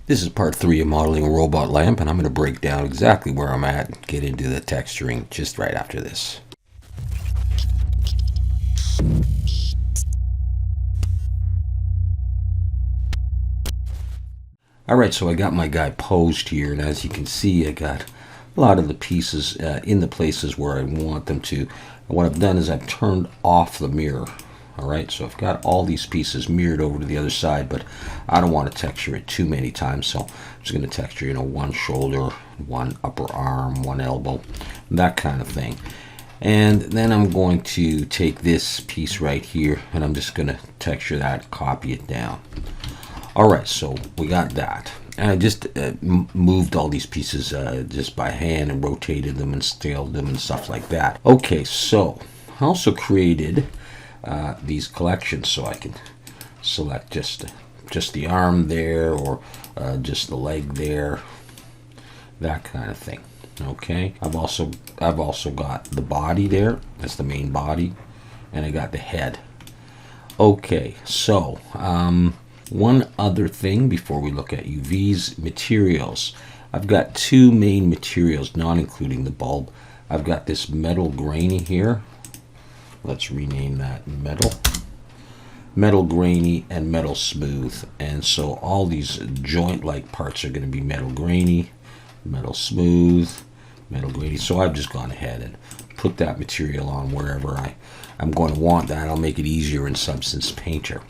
This is part 3 of modeling a robot lamp, and I'm going to break down exactly where I'm at and get into the texturing just right after this. Alright, so I got my guy posed here, and as you can see, I got a lot of the pieces in the places where I want them to. And what I've done is I've turned off the mirror. Alright, so I've got all these pieces mirrored over to the other side, but I don't want to texture it too many times, so I'm just going to texture, one shoulder, one upper arm, one elbow, that kind of thing. And then I'm going to take this piece right here, and I'm just going to texture that, copy it down. Alright, so we got that. And I just moved all these pieces just by hand and rotated them and scaled them and stuff like that. Okay, so I also created these collections, so I can select just the arm there, or just the leg there, that kind of thing. Okay, I've also got the body there. That's the main body, and I got the head. Okay, so one other thing before we look at UVs, materials. I've got two main materials, not including the bulb. I've got this metal grainy here. Let's rename that metal grainy and metal smooth. And so all these joint-like parts are going to be metal grainy, metal smooth, metal grainy. So I've just gone ahead and put that material on wherever I'm going to want that. I'll make it easier in Substance Painter.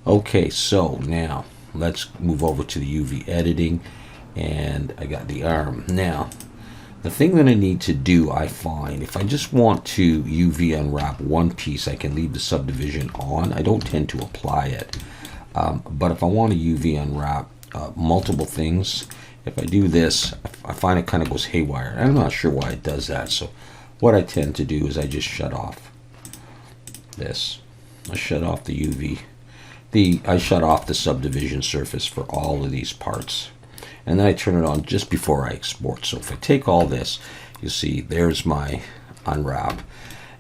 Okay, so now let's move over to the UV editing, and I got the arm. Now, the thing that I need to do, I find, if I just want to UV unwrap one piece, I can leave the subdivision on. I don't tend to apply it. But if I want to UV unwrap multiple things, if I do this, I find it kind of goes haywire. I'm not sure why it does that. So what I tend to do is I just shut off this. I shut off the UV. I shut off the subdivision surface for all of these parts. And then I turn it on just before I export. So if I take all this, you see there's my unwrap.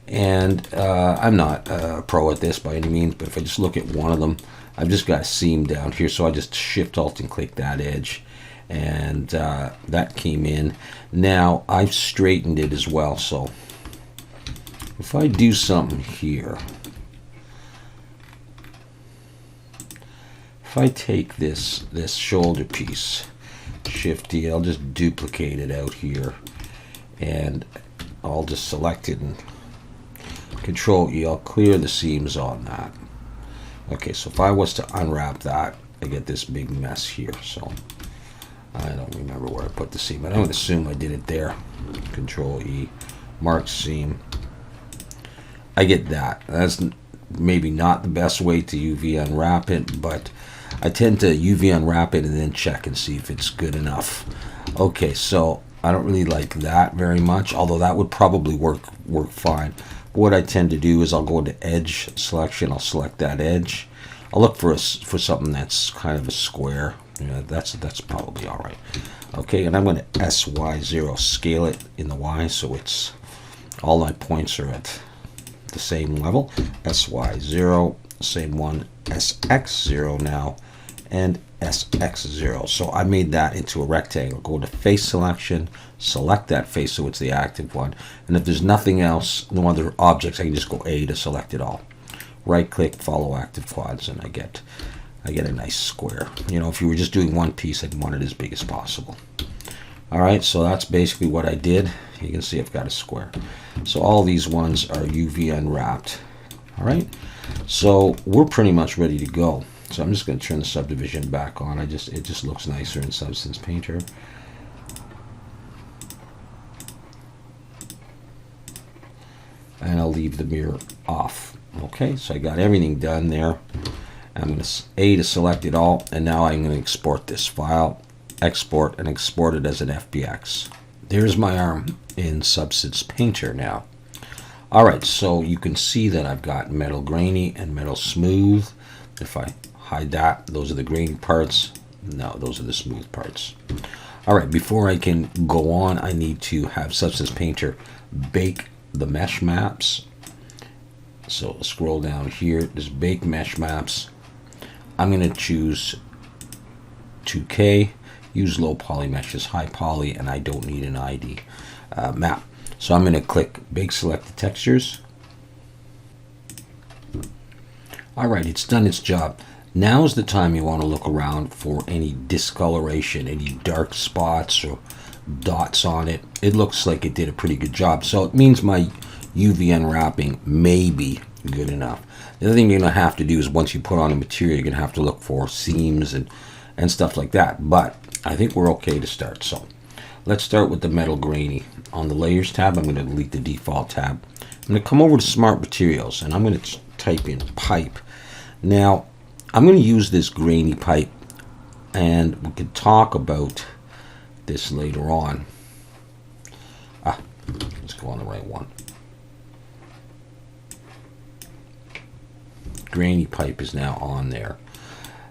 And I'm not a pro at this by any means, but if I just look at one of them, I've just got a seam down here. So I just Shift Alt and click that edge. And that came in. Now I've straightened it as well. So if I do something here, if I take this shoulder piece, Shift D, I'll just duplicate it out here, and I'll just select it and Control E, I'll clear the seams on that. Okay, so if I was to unwrap that, I get this big mess here. So I don't remember where I put the seam, but I'm going to assume I did it there. Control E, mark seam. I get that. That's maybe not the best way to UV unwrap it, but I tend to UV unwrap it and then check and see if it's good enough. Okay, so I don't really like that very much, although that would probably work fine. But what I tend to do is I'll go into edge selection. I'll select that edge. I'll look for something that's kind of a square. Yeah, that's probably all right. Okay, and I'm going to SY0 scale it in the Y, so it's all my points are at the same level. SY0, same one, SX0 now, and SX0. So I made that into a rectangle. Go to face selection, select that face so it's the active one, and if there's nothing else, no other objects, I can just go A to select it all. Right click, follow active quads, and I get a nice square. If you were just doing one piece, I'd want it as big as possible. Alright, so that's basically what I did. You can see I've got a square. So all these ones are UV unwrapped. Alright, so we're pretty much ready to go. So I'm just going to turn the subdivision back on. It just looks nicer in Substance Painter. And I'll leave the mirror off. Okay, so I got everything done there. I'm going to A to select it all, and now I'm going to export this file, export, and export it as an FBX. There's my arm in Substance Painter now. Alright, so you can see that I've got metal grainy and metal smooth. If I hide that, those are the grainy parts. No, those are the smooth parts. Alright, before I can go on, I need to have Substance Painter bake the mesh maps. So scroll down here, there's bake mesh maps. I'm going to choose 2K, use low poly meshes, high poly, and I don't need an ID map. So I'm going to click Bake Selected Textures. Alright, it's done its job. Now is the time you want to look around for any discoloration, any dark spots or dots on it. It looks like it did a pretty good job. So it means my UV unwrapping may be good enough. The other thing you're going to have to do is once you put on a material, you're going to have to look for seams and stuff like that. But I think we're okay to start. So let's start with the metal grainy. On the layers tab, I'm going to delete the default tab. I'm going to come over to smart materials and I'm going to type in pipe. Now I'm going to use this grainy pipe, and we can talk about this later on. Let's go on the right one. Grainy pipe is now on there.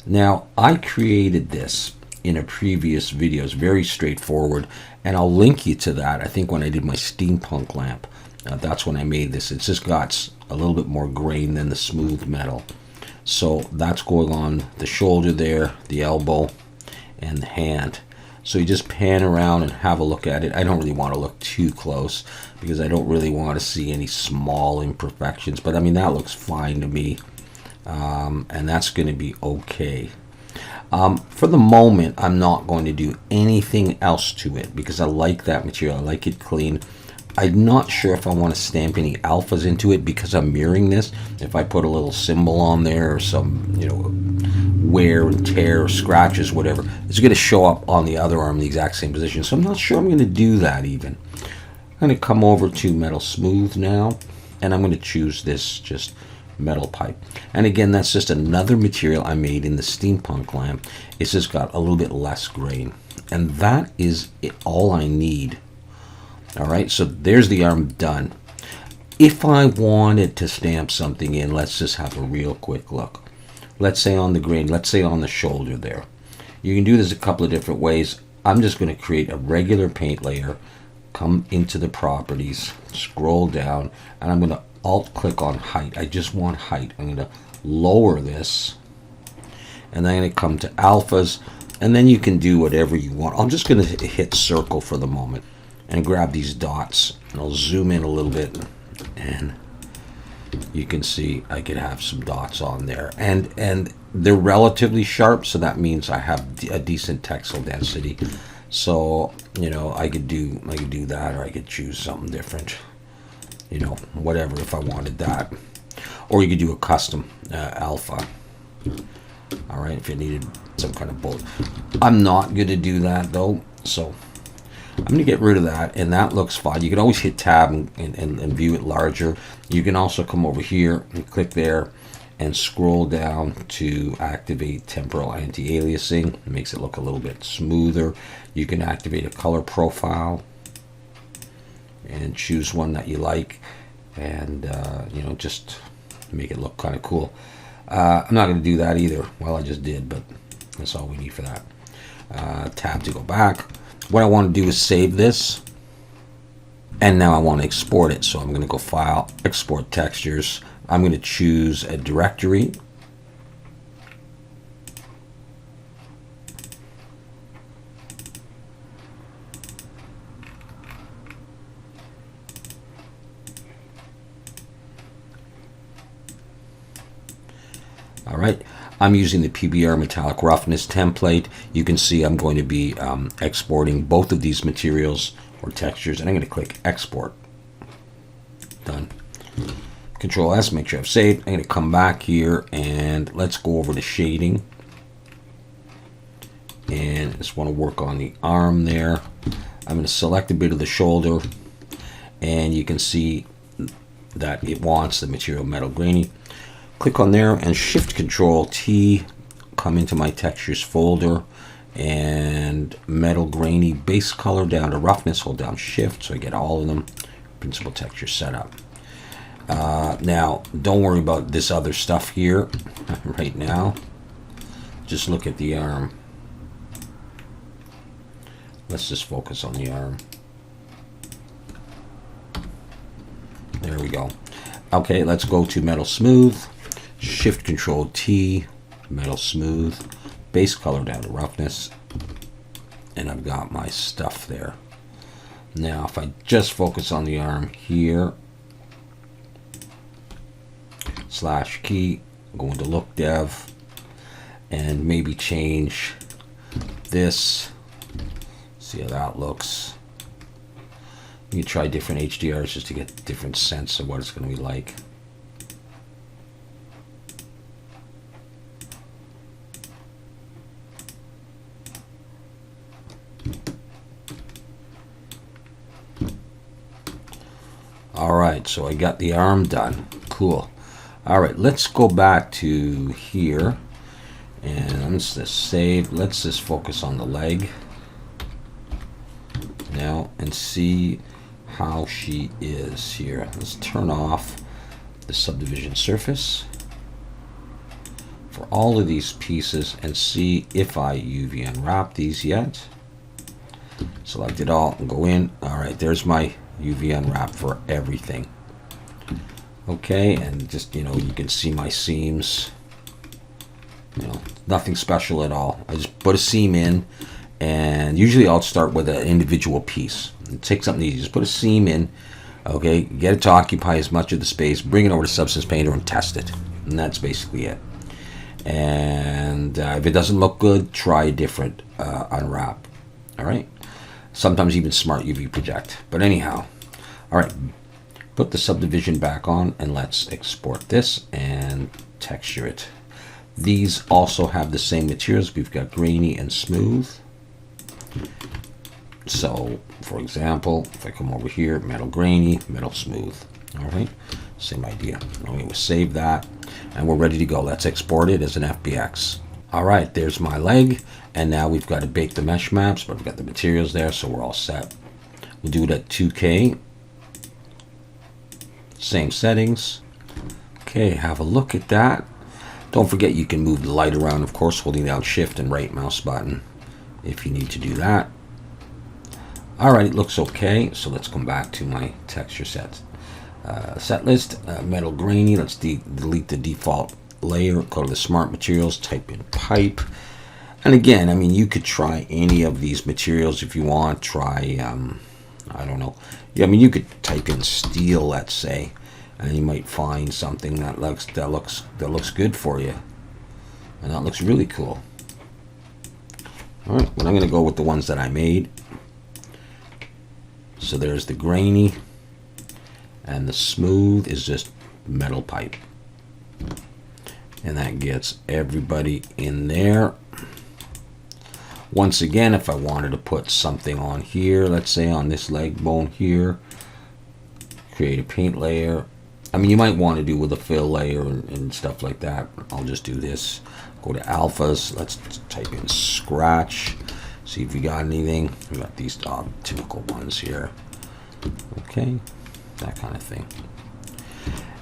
Now I created this in a previous video. It's very straightforward, and I'll link you to that. I think when I did my steampunk lamp, that's when I made this. It's just got a little bit more grain than the smooth metal. So that's going on the shoulder there, the elbow, and the hand. So you just pan around and have a look at it. I don't really want to look too close because I don't really want to see any small imperfections. But I mean, that looks fine to me. And that's going to be okay. For the moment, I'm not going to do anything else to it because I like that material. I like it clean. I'm not sure if I want to stamp any alphas into it because I'm mirroring this. If I put a little symbol on there or some, wear and tear or scratches, whatever, it's going to show up on the other arm in the exact same position. So I'm not sure I'm going to do that even. I'm going to come over to metal smooth now, and I'm going to choose this just metal pipe. And again, that's just another material I made in the steampunk lamp. It's just got a little bit less grain, and that is all I need. Alright, so there's the arm done. If I wanted to stamp something in, let's just have a real quick look. Let's say on the grain, let's say on the shoulder there. You can do this a couple of different ways. I'm just going to create a regular paint layer, come into the properties, scroll down, and I'm going to alt click on height. I just want height. I'm going to lower this, and then I'm going to come to alphas, and then you can do whatever you want. I'm just going to hit circle for the moment and grab these dots, and I'll zoom in a little bit, and you can see I could have some dots on there, and they're relatively sharp, so that means I have a decent textile density. So I could do that, or I could choose something different, whatever, if I wanted that. Or you could do a custom alpha. All right, if you needed some kind of bullet. I'm not going to do that though, so I'm going to get rid of that, and that looks fine. You can always hit tab and view it larger. You can also come over here and click there and scroll down to activate temporal anti-aliasing. It makes it look a little bit smoother. You can activate a color profile and choose one that you like, and just make it look kind of cool. I'm not going to do that either. Well, I just did, but that's all we need for that. Tab to go back. What I want to do is save this, and now I want to export it. So I'm going to go File, Export Textures. I'm going to choose a directory. All right. I'm using the PBR metallic roughness template. You can see I'm going to be exporting both of these materials or textures, and I'm going to click export. Done. Control S, make sure I've saved. I'm going to come back here and let's go over to shading. And I just want to work on the arm there. I'm going to select a bit of the shoulder, and you can see that it wants the material metal grainy. Click on there and Shift Control T, come into my textures folder, and metal grainy base color down to roughness, hold down Shift so I get all of them. Principal texture set up. Now don't worry about this other stuff here right now. Just look at the arm. Let's just focus on the arm. There we go. Okay, let's go to metal smooth. Shift Control T, metal smooth, base color down to roughness, and I've got my stuff there. Now if I just focus on the arm here, slash key, go into look dev, and maybe change this, see how that looks. You can try different HDRs just to get a different sense of what it's going to be like. Alright, so I got the arm done. Cool. Alright, let's go back to here, and let's just save. Let's just focus on the leg now and see how she is here. Let's turn off the subdivision surface for all of these pieces and see if I UV unwrap these yet. Select it all and go in. Alright, there's my UV unwrap for everything. Okay, and just, you know, you can see my seams. You know, nothing special at all. I just put a seam in, and usually I'll start with an individual piece. Take something easy, just put a seam in, okay, get it to occupy as much of the space, bring it over to Substance Painter and test it. And that's basically it. And if it doesn't look good, try a different unwrap. Alright? Sometimes even Smart UV Project. But anyhow, alright, put the subdivision back on and let's export this and texture it. These also have the same materials. We've got grainy and smooth. So, for example, if I come over here, metal grainy, metal smooth. Alright, same idea. Okay, we'll save that and we're ready to go. Let's export it as an FBX. Alright, there's my leg, and now we've got to bake the mesh maps, but we've got the materials there, so we're all set. We'll do it at 2K. Same settings. Okay, have a look at that. Don't forget you can move the light around, of course, holding down Shift and right mouse button if you need to do that. Alright, it looks okay, so let's come back to my texture sets. Set list, metal grainy, let's delete the default layer, go to the smart materials, type in pipe. And again, I mean, you could try any of these materials if you want. Try, I don't know. Yeah, I mean, you could type in steel, let's say, and you might find something that looks good for you. And that looks really cool. Alright, well, I'm going to go with the ones that I made. So there's the grainy, and the smooth is just metal pipe. And that gets everybody in there. Once again, if I wanted to put something on here, let's say on this leg bone here, create a paint layer. I mean, you might want to do with a fill layer and stuff like that. I'll just do this. Go to alphas. Let's type in scratch. See if we got anything. We got these typical ones here. Okay, that kind of thing.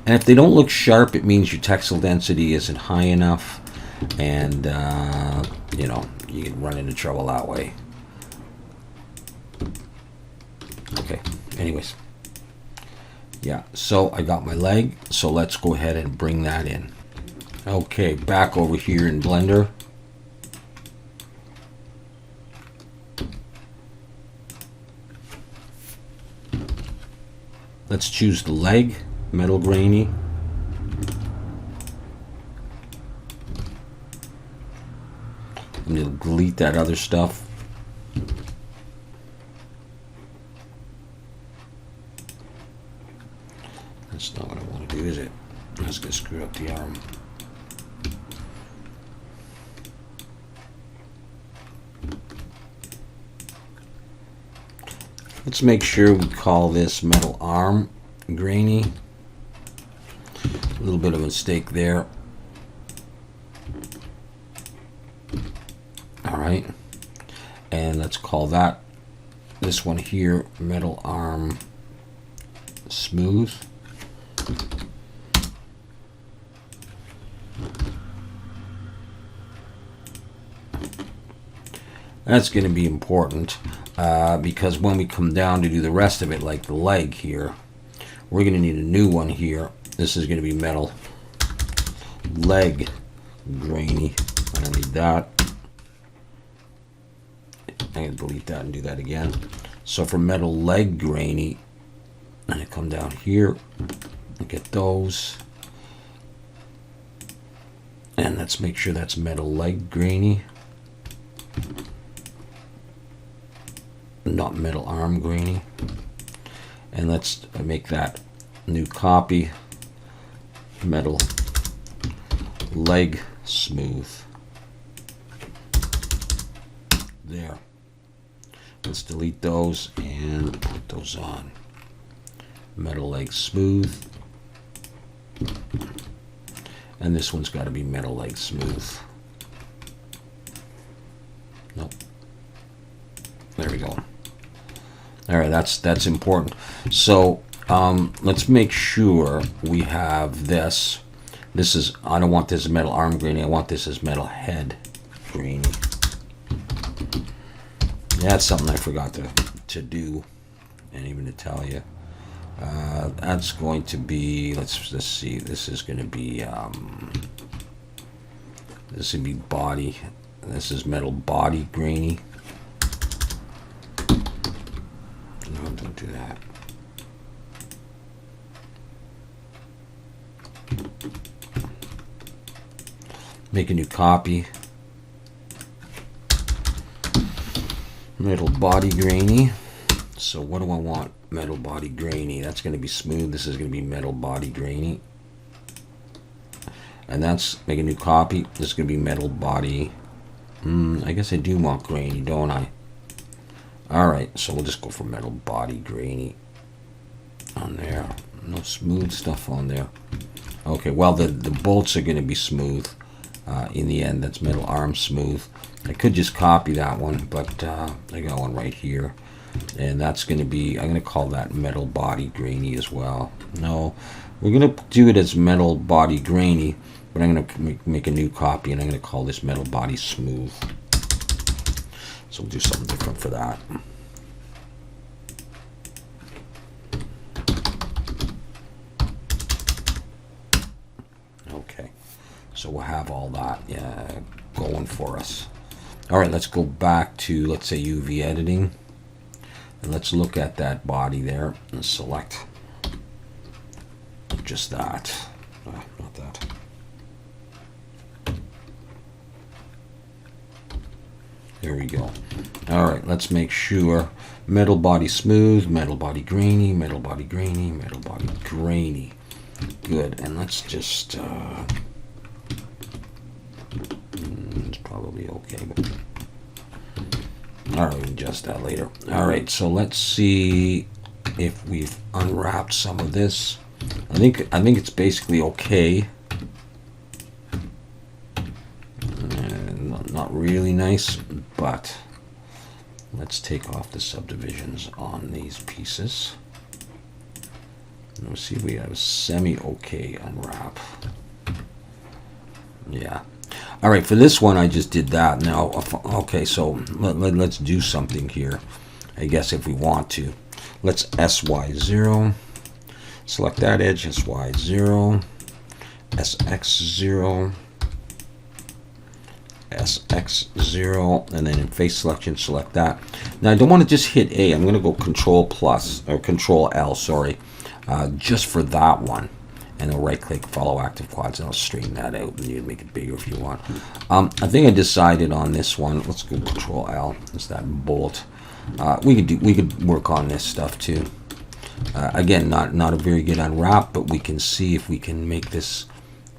And if they don't look sharp, it means your texel density isn't high enough, and you know, you can run into trouble that way. Okay, anyways, yeah, so I got my leg, so let's go ahead and bring that in. Okay, back over here in Blender. Let's choose the leg, metal grainy. I'm going to delete that other stuff. That's not what I want to do, is it? That's going to screw up the arm. Let's make sure we call this metal arm grainy. A little bit of a mistake there. Alright. And let's call that, this one here, metal arm smooth. That's going to be important because when we come down to do the rest of it, like the leg here, we're going to need a new one here. This is going to be metal leg grainy. I don't need that. I'm going to delete that and do that again. So for metal leg grainy, I'm going to come down here and get those. And let's make sure that's metal leg grainy. Not metal arm grainy. And let's make that new copy. Metal leg smooth. There. Let's delete those and put those on. Metal leg smooth. And this one's got to be metal leg smooth. Nope. There we go. All right, that's important. So let's make sure we have this. This is, I don't want this as metal arm grainy. I want this as metal head grainy. That's something I forgot to do, and even to tell you. That's going to be, let's see. This is going to be body. This is metal body grainy. No, don't do that. Make a new copy. Metal body grainy. So what do I want? Metal body grainy. That's going to be smooth. This is going to be metal body grainy. And that's, make a new copy. This is going to be metal body. I guess I do want grainy, don't I? Alright, so we'll just go for metal body grainy on there. No smooth stuff on there. Okay, well the bolts are going to be smooth in the end. That's metal arm smooth. I could just copy that one, but I got one right here. And that's going to be, I'm going to call that metal body grainy as well. No, we're going to do it as metal body grainy, but I'm going to make a new copy, and I'm going to call this metal body smooth. So we'll do something different for that. Okay, so we'll have all that going for us. All right, let's go back to, let's say, UV editing. And let's look at that body there and select just that. Not that. There we go. All right, let's make sure metal body smooth, metal body grainy, metal body grainy, metal body grainy. Good. And let's just it's probably okay, but all right, we can adjust that later. All right, so let's see if we've unwrapped some of this. I think it's basically okay. Not really nice, but let's take off the subdivisions on these pieces. Let's see if we have a semi-okay unwrap. Yeah. All right, for this one, I just did that. Now, okay, so let's do something here, I guess, if we want to. Let's SY0. Select that edge, SY0, SX0, SX0, and then in face selection, select that. Now, I don't want to just hit A. I'm going to go Control plus, or Control L, sorry, just for that one. And I'll right-click, follow active quads, and I'll straighten that out. And you can make it bigger if you want. I think I decided on this one. Let's go Control L. It's that bolt. We could work on this stuff too. Again, not a very good unwrap, but we can see if we can make this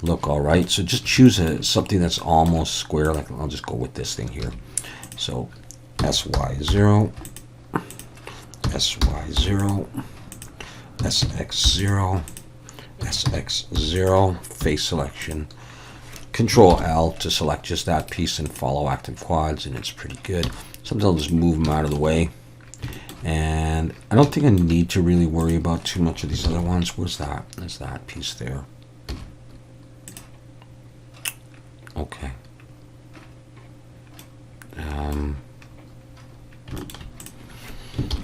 look all right. So just choose something that's almost square. Like I'll just go with this thing here. So SY0, SY0, SX0. SX0, face selection, Control L to select just that piece and follow active quads, and it's pretty good. Sometimes I'll just move them out of the way, and I don't think I need to really worry about too much of these other ones. Where's that? There's that piece there. Okay.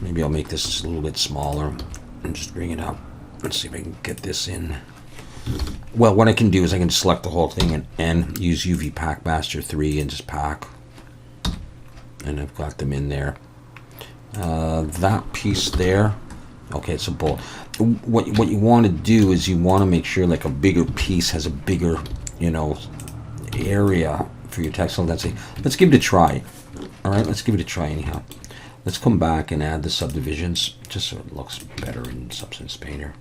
Maybe I'll make this just a little bit smaller and just bring it up. Let's see if I can get this in. Well, what I can do is I can select the whole thing and use UV Pack Master 3 and just pack. and I've got them in there. That piece there, okay, it's a bolt. What you want to do is you want to make sure like a bigger piece has a bigger, you know, area for your textile density. Let's give it a try. All right, let's give it a try anyhow. Let's come back and add the subdivisions just so it looks better in Substance Painter.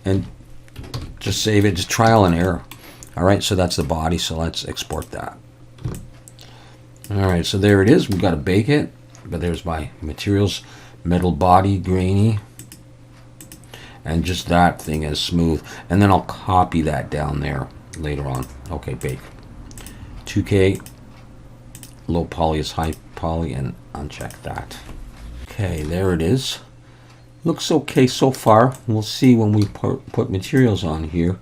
And just save it, just trial and error. All right, so that's the body, so let's export that. All right, so there it is. We've got to bake it, but there's my materials, metal body, grainy, and just that thing is smooth. And then I'll copy that down there later on. Okay, bake. 2K, low poly is high poly, and uncheck that. Okay, there it is. Looks okay so far. We'll see when we put materials on here.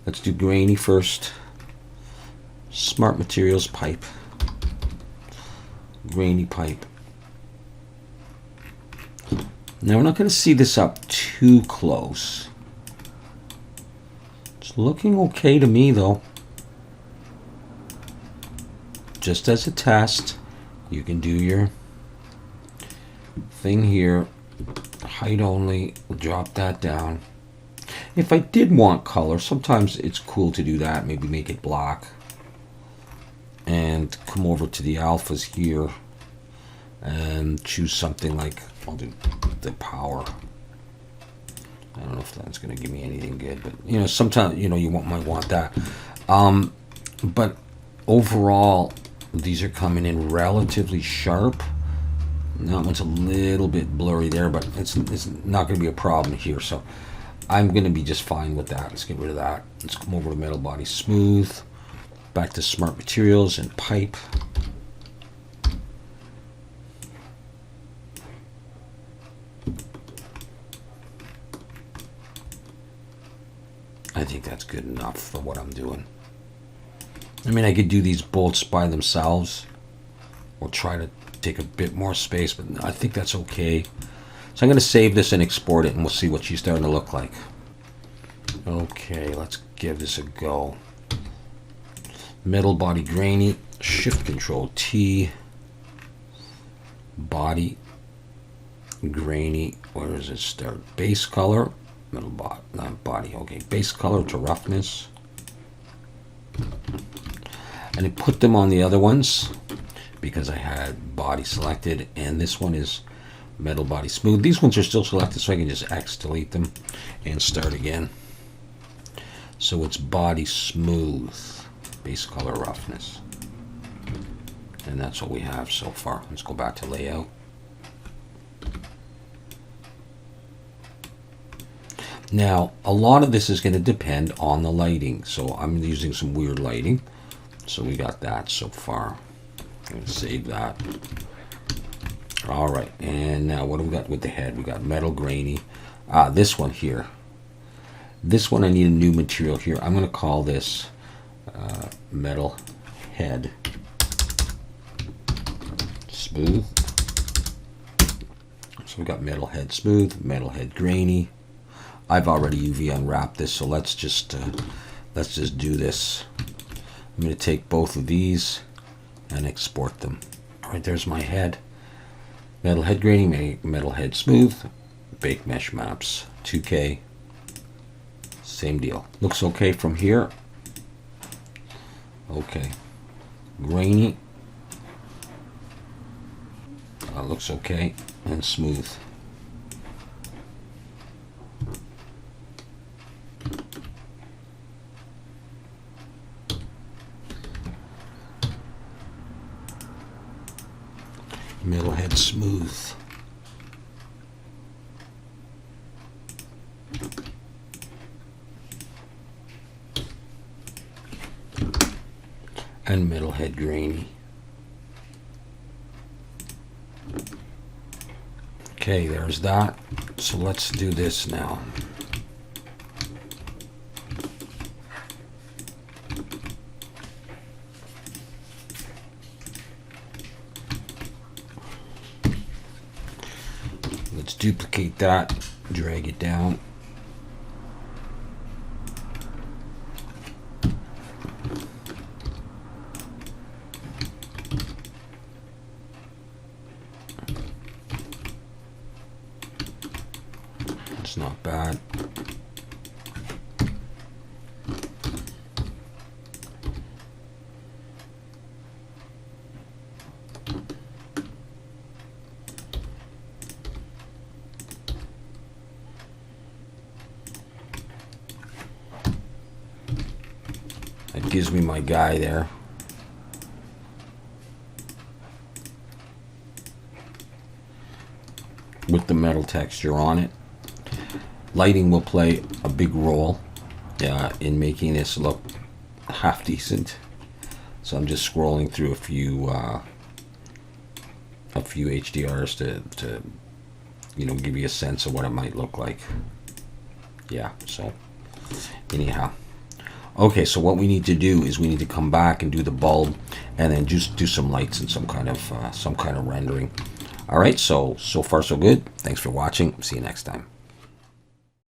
Let's do grainy first. Smart materials pipe. Grainy pipe. Now we're not going to see this up too close. It's looking okay to me though. Just as a test, you can do your thing here. Height only, we'll drop that down. If I did want color, sometimes it's cool to do that, maybe make it black. And come over to the alphas here and choose something like, I'll do the power. I don't know if that's going to give me anything good, but you know, sometimes you know you might want that. But overall, these are coming in relatively sharp. That one's a little bit blurry there, but it's not going to be a problem here. So I'm going to be just fine with that. Let's get rid of that. Let's come over to metal body smooth. Back to smart materials and pipe. I think that's good enough for what I'm doing. I mean, I could do these bolts by themselves or try to take a bit more space, but I think that's okay. So I'm going to save this and export it, and we'll see what she's starting to look like. Okay, let's give this a go. Metal body grainy, shift control T, body grainy. Where does it start? Base color, metal body, not body. Okay, base color to roughness, and I put them on the other ones because I had body selected, and this one is metal body smooth. These ones are still selected, so I can just X delete them and start again. So it's body smooth, base color roughness, and that's what we have so far. Let's go back to layout. Now a lot of this is going to depend on the lighting, so I'm using some weird lighting. So we got that so far. I'm going to save that. All right, and now what do we got with the head? We got metal grainy. This one here. This one I need a new material here. I'm going to call this metal head smooth. So we got metal head smooth, metal head grainy. I've already UV unwrapped this, so let's just do this. I'm going to take both of these and export them. All right, there's my head. Metal head grainy, metal head smooth, bake mesh maps, 2K. Same deal. Looks okay from here. Okay. Grainy. Looks okay. And smooth. Metal head smooth. And metal head grainy. Okay, there's that. So let's do this now. Let's duplicate that, drag it down. That's not bad. That gives me my guy there. With the metal texture on it. Lighting will play a big role in making this look half decent. So I'm just scrolling through a few HDRs to give you a sense of what it might look like. Yeah, so anyhow. Okay, so what we need to do is we need to come back and do the bulb and then just do some lights and some kind of rendering. All right, so far so good. Thanks for watching. See you next time.